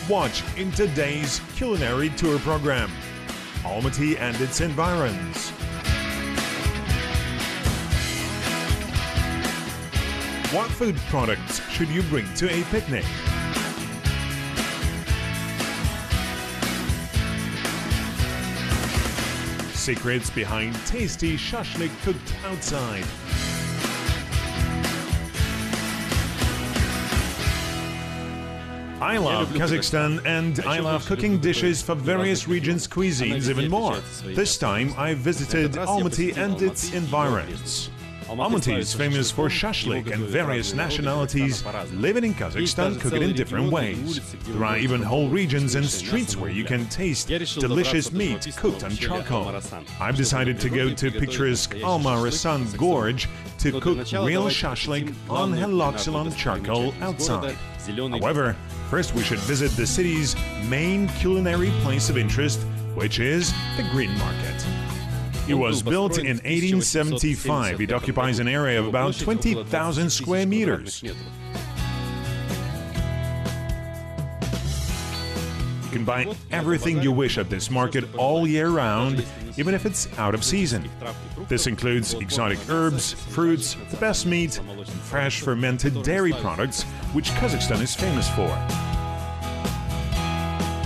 Watch in today's culinary tour program. Almaty and its environs. What food products should you bring to a picnic? Secrets behind tasty shashlik cooked outside. I love Kazakhstan and I love cooking dishes for various regions' cuisines even more. This time I visited Almaty and its environs. Almaty is famous for shashlik, and various nationalities living in Kazakhstan cook it in different ways. There are even whole regions and streets where you can taste delicious meat cooked on charcoal. I've decided to go to picturesque Alma-Rasan Gorge to cook real shashlik on haloxylon charcoal outside. However, first we should visit the city's main culinary place of interest, which is the Green Market. It was built in 1875. It occupies an area of about 20,000 square meters. You can buy everything you wish at this market all year round, even if it's out of season. This includes exotic herbs, fruits, the best meat, and fresh fermented dairy products, which Kazakhstan is famous for.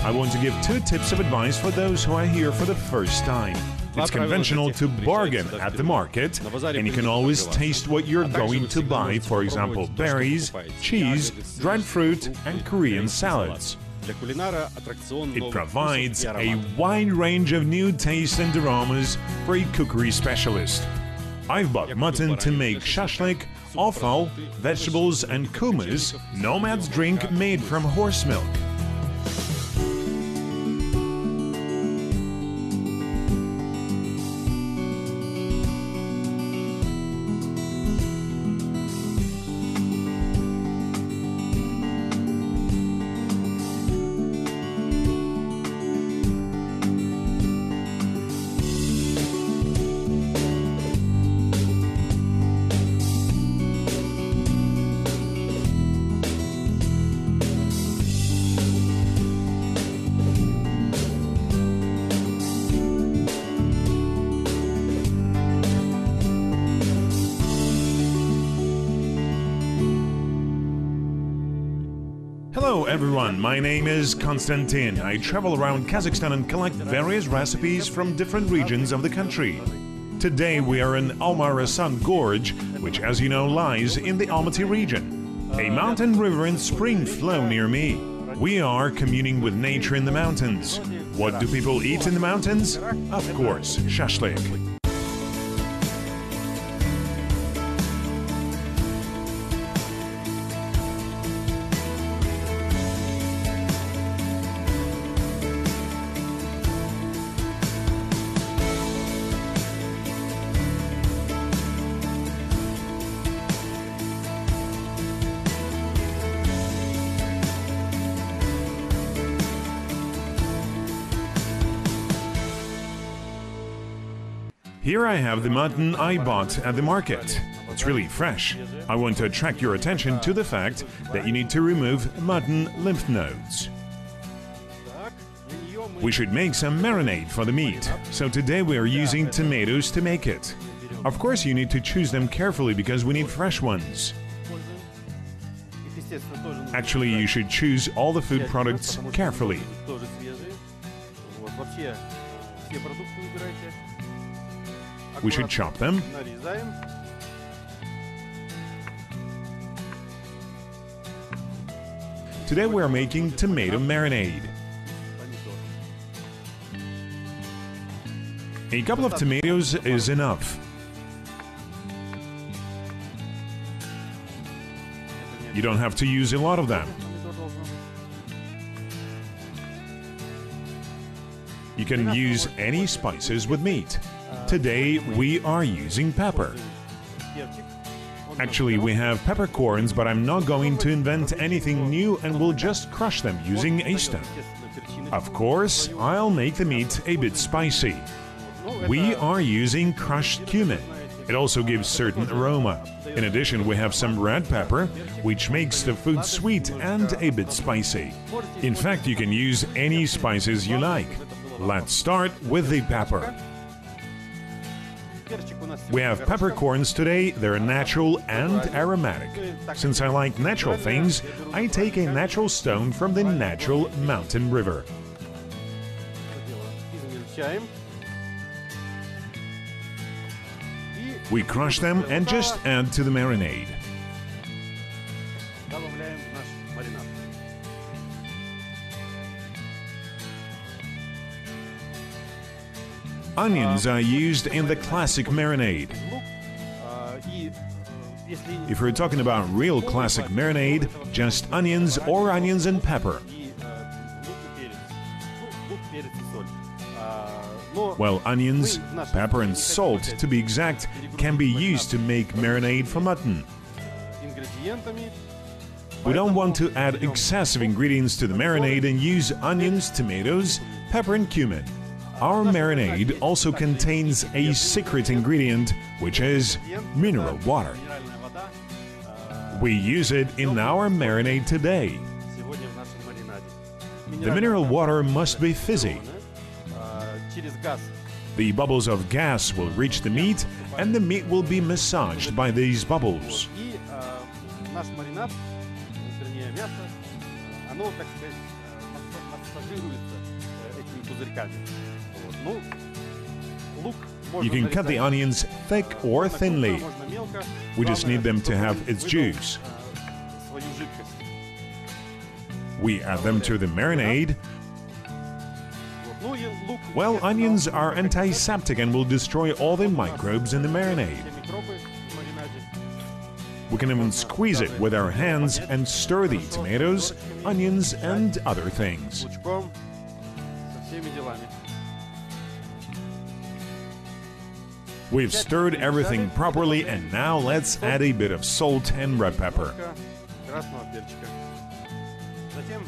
I want to give 2 tips of advice for those who are here for the first time. It's conventional to bargain at the market, and you can always taste what you're going to buy, for example, berries, cheese, dried fruit, and Korean salads. It provides a wide range of new tastes and aromas for a cookery specialist. I've bought mutton to make shashlik, offal, vegetables, and kumis, nomad's drink made from horse milk. Hello everyone, my name is Konstantin. I travel around Kazakhstan and collect various recipes from different regions of the country. Today we are in Alma-Rasan Gorge, which as you know lies in the Almaty region. A mountain river and spring flow near me. We are communing with nature in the mountains. What do people eat in the mountains? Of course, shashlik. Here I have the mutton I bought at the market. It's really fresh. I want to attract your attention to the fact that you need to remove mutton lymph nodes. We should make some marinade for the meat, so today we are using tomatoes to make it. Of course you need to choose them carefully because we need fresh ones. Actually, you should choose all the food products carefully. We should chop them. Today we are making tomato marinade. A couple of tomatoes is enough. You don't have to use a lot of them. You can use any spices with meat. Today we are using pepper. Actually, we have peppercorns, but I'm not going to invent anything new and will just crush them using a stone. Of course, I'll make the meat a bit spicy. We are using crushed cumin. It also gives certain aroma. In addition, we have some red pepper, which makes the food sweet and a bit spicy. In fact, you can use any spices you like. Let's start with the pepper. We have peppercorns today. They're natural and aromatic. Since I like natural things, I take a natural stone from the natural mountain river. We crush them and just add to the marinade. Onions are used in the classic marinade. If we're talking about real classic marinade, just onions or onions and pepper. Well, onions, pepper and salt, to be exact, can be used to make marinade for mutton. We don't want to add excessive ingredients to the marinade and use onions, tomatoes, pepper and cumin. Our marinade also contains a secret ingredient, which is mineral water. We use it in our marinade today. The mineral water must be fizzy. The bubbles of gas will reach the meat, and the meat will be massaged by these bubbles. You can cut the onions thick or thinly. We just need them to have its juice. We add them to the marinade. Well, onions are antiseptic and will destroy all the microbes in the marinade. We can even squeeze it with our hands and stir the tomatoes, onions, and other things. We've stirred everything properly, and now let's add a bit of salt and red pepper.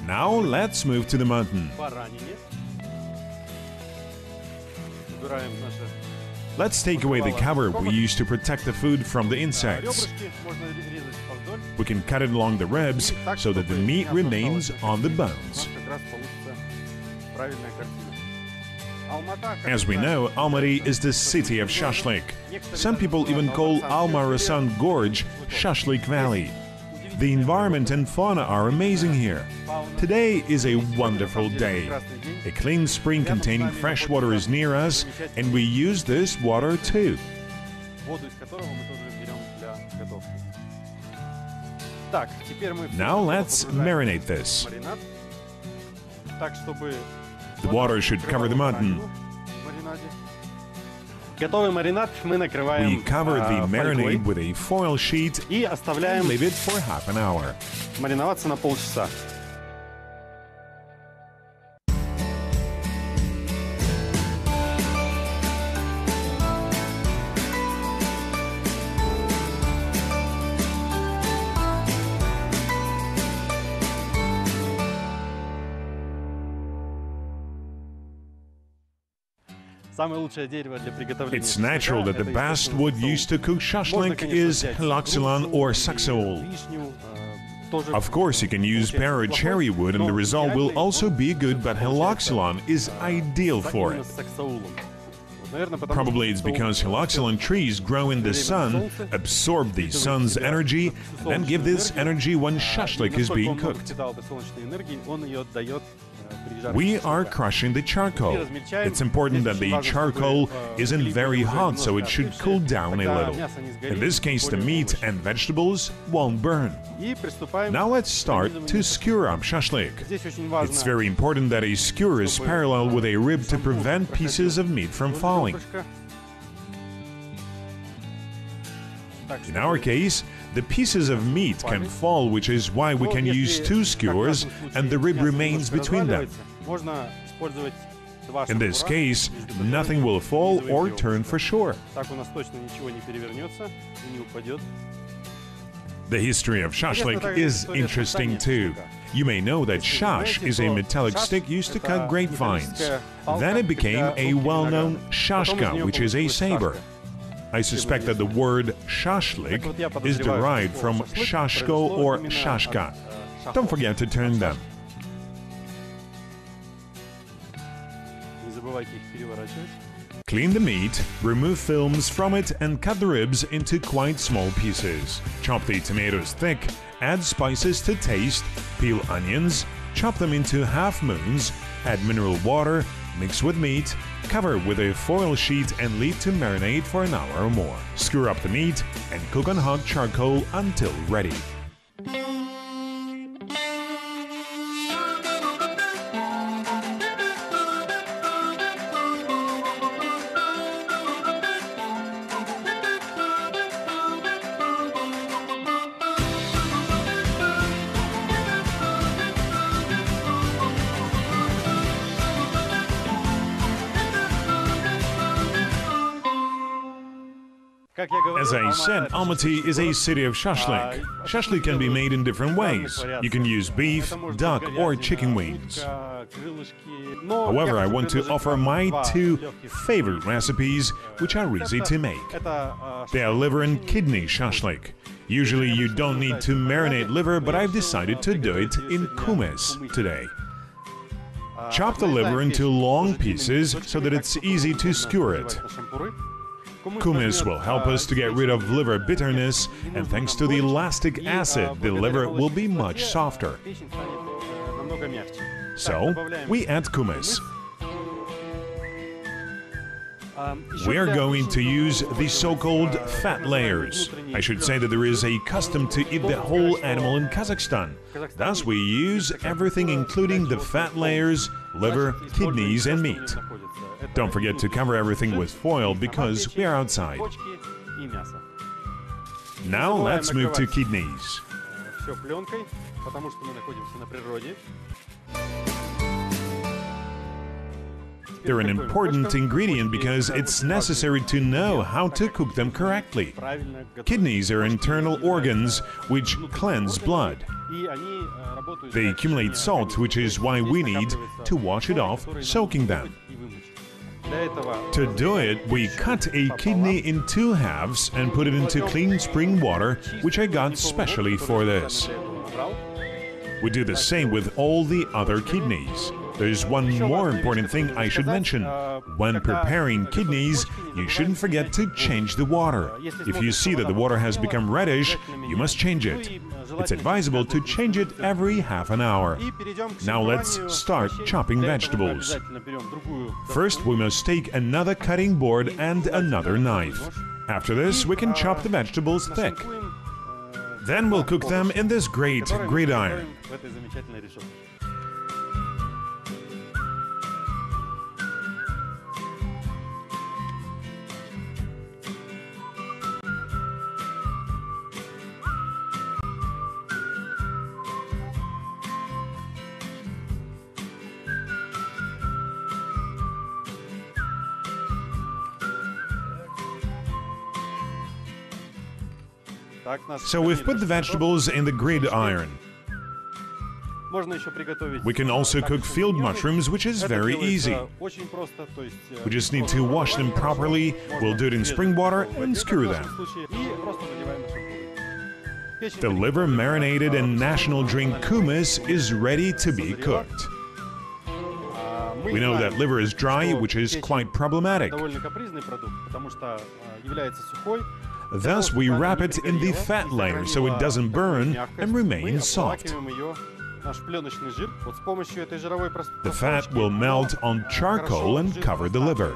Now let's move to the mutton. Let's take away the cover we use to protect the food from the insects. We can cut it along the ribs so that the meat remains on the bones. As we know, Almaty is the city of shashlik. Some people even call Alma-Rasan Gorge Shashlik Valley. The environment and fauna are amazing here. Today is a wonderful day. A clean spring containing fresh water is near us, and we use this water too. Now let's marinate this. The water should cover the mutton. We cover the marinade with a foil sheet and leave it for half an hour. It's natural that the best wood used to cook shashlik is haloxylon or saxaol. Of course, you can use pear or cherry wood and the result will also be good, but haloxylon is ideal for it. Probably it's because haloxylon trees grow in the sun, absorb the sun's energy, and then give this energy when shashlik is being cooked. We are crushing the charcoal. It's important that the charcoal isn't very hot, so it should cool down a little. In this case, the meat and vegetables won't burn. Now let's start to skewer up shashlik. It's very important that a skewer is parallel with a rib to prevent pieces of meat from falling. In our case, the pieces of meat can fall, which is why we can use two skewers and the rib remains between them. In this case, nothing will fall or turn for sure. The history of shashlik is interesting too. You may know that shash is a metallic stick used to cut grapevines. Then it became a well-known shashka, which is a saber. I suspect that the word shashlik is derived from shashko or shashka. Don't forget to turn them. Clean the meat, remove films from it and cut the ribs into quite small pieces. Chop the tomatoes thick, add spices to taste, peel onions, chop them into half moons, add mineral water, mix with meat, cover with a foil sheet and leave to marinate for an hour or more. Skewer up the meat and cook on hot charcoal until ready. As I said, Almaty is a city of shashlik. Shashlik can be made in different ways. You can use beef, duck or chicken wings. However, I want to offer my two favorite recipes, which are easy to make. They are liver and kidney shashlik. Usually you don't need to marinate liver, but I've decided to do it in kumis today. Chop the liver into long pieces so that it's easy to skewer it. Kumis will help us to get rid of liver bitterness, and thanks to the lactic acid, the liver will be much softer. So, we add kumis. We are going to use the so-called fat layers. I should say that there is a custom to eat the whole animal in Kazakhstan. Thus, we use everything including the fat layers, liver, kidneys and meat. Don't forget to cover everything with foil because we are outside. Now let's move to kidneys. They're an important ingredient because it's necessary to know how to cook them correctly. Kidneys are internal organs which cleanse blood. They accumulate salt, which is why we need to wash it off, soaking them. To do it, we cut a kidney in two halves and put it into clean spring water, which I got specially for this. We do the same with all the other kidneys. There's one more important thing I should mention. When preparing kidneys, you shouldn't forget to change the water. If you see that the water has become reddish, you must change it. It's advisable to change it every half an hour. Now let's start chopping vegetables. First, we must take another cutting board and another knife. After this, we can chop the vegetables thick. Then we'll cook them in this great gridiron. So we've put the vegetables in the gridiron. We can also cook field mushrooms, which is very easy. We just need to wash them properly, we'll do it in spring water and skewer them. The liver marinated in national drink kumis is ready to be cooked. We know that liver is dry, which is quite problematic. Thus, we wrap it in the fat layer so it doesn't burn and remain soft. The fat will melt on charcoal and cover the liver.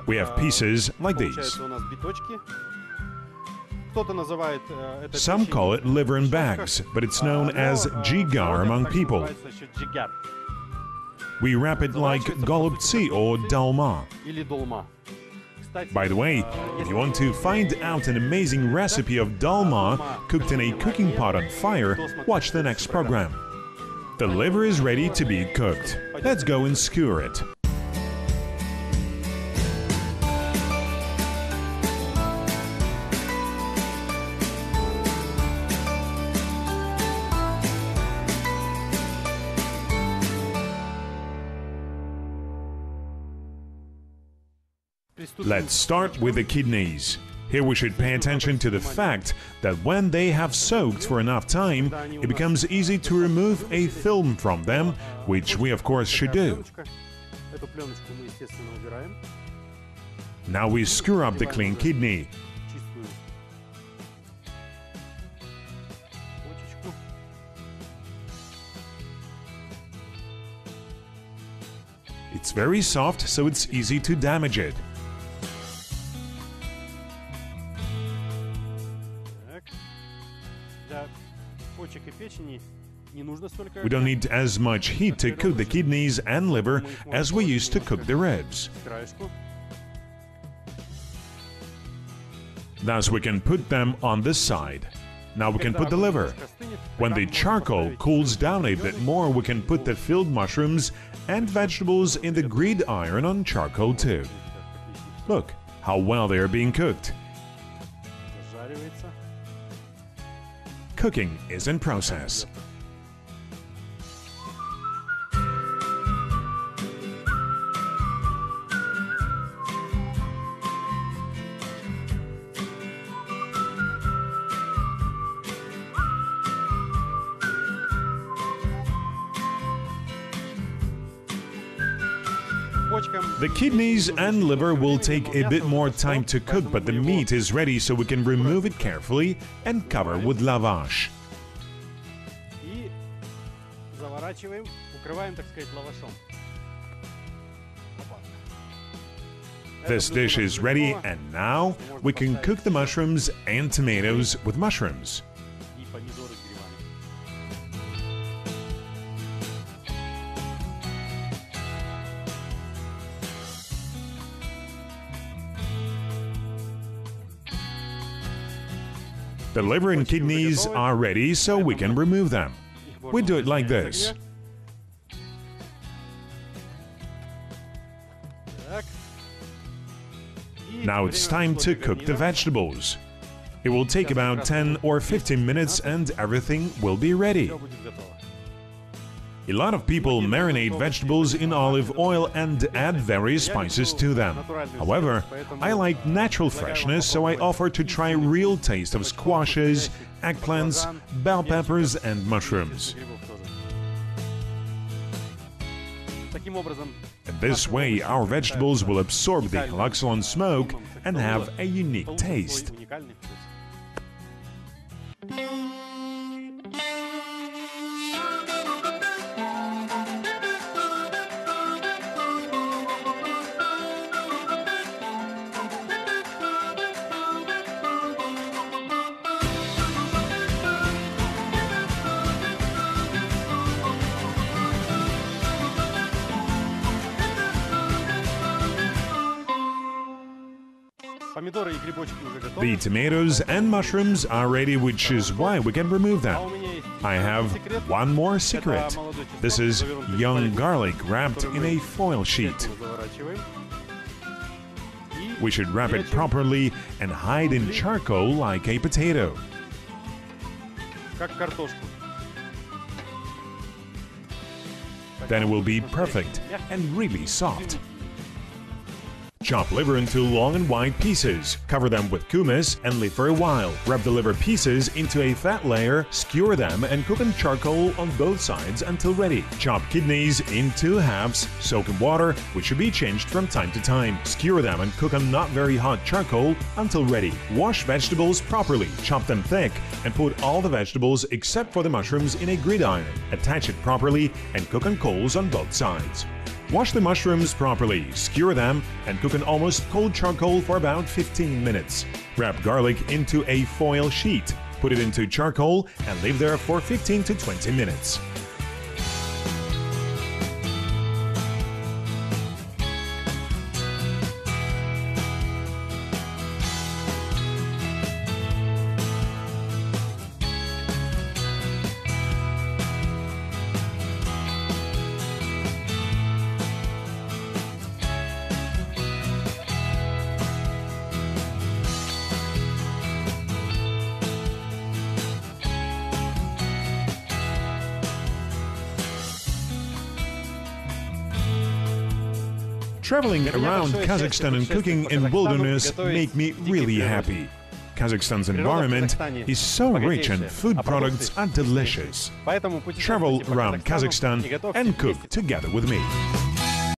We have pieces like these. Some call it liver in bags, but it's known as jigar among people. We wrap it like golubtsi or dalma. By the way, if you want to find out an amazing recipe of dalma cooked in a cooking pot on fire, watch the next program. The liver is ready to be cooked. Let's go and skewer it. Let's start with the kidneys. Here we should pay attention to the fact that when they have soaked for enough time, it becomes easy to remove a film from them, which we of course should do. Now we screw up the clean kidney. It's very soft, so it's easy to damage it. We don't need as much heat to cook the kidneys and liver as we used to cook the ribs. Thus we can put them on this side. Now we can put the liver. When the charcoal cools down a bit more, we can put the filled mushrooms and vegetables in the gridiron on charcoal too. Look how well they are being cooked. Cooking is in process. The kidneys and liver will take a bit more time to cook, but the meat is ready, so we can remove it carefully and cover with lavash. This dish is ready, and now we can cook the mushrooms and tomatoes with mushrooms. The liver and kidneys are ready, so we can remove them. We do it like this. Now it's time to cook the vegetables. It will take about 10 or 15 minutes and everything will be ready. A lot of people marinate vegetables in olive oil and add various spices to them. However, I like natural freshness, so I offer to try real taste of squashes, eggplants, bell peppers and mushrooms. In this way, our vegetables will absorb the haloxylon smoke and have a unique taste. The tomatoes and mushrooms are ready, which is why we can remove them. I have one more secret. This is young garlic wrapped in a foil sheet. We should wrap it properly and hide in charcoal like a potato. Then it will be perfect and really soft. Chop liver into long and wide pieces, cover them with kumis and leave for a while. Wrap the liver pieces into a fat layer, skewer them and cook on charcoal on both sides until ready. Chop kidneys in 2 halves, soak in water, which should be changed from time to time. Skewer them and cook on not very hot charcoal until ready. Wash vegetables properly, chop them thick, and put all the vegetables except for the mushrooms in a gridiron. Attach it properly and cook on coals on both sides. Wash the mushrooms properly, skewer them, and cook on almost cold charcoal for about 15 minutes. Wrap garlic into a foil sheet, put it into charcoal, and leave there for 15 to 20 minutes. Traveling around Kazakhstan and cooking in wilderness make me really happy. Kazakhstan's environment is so rich and food products are delicious. Travel around Kazakhstan and cook together with me.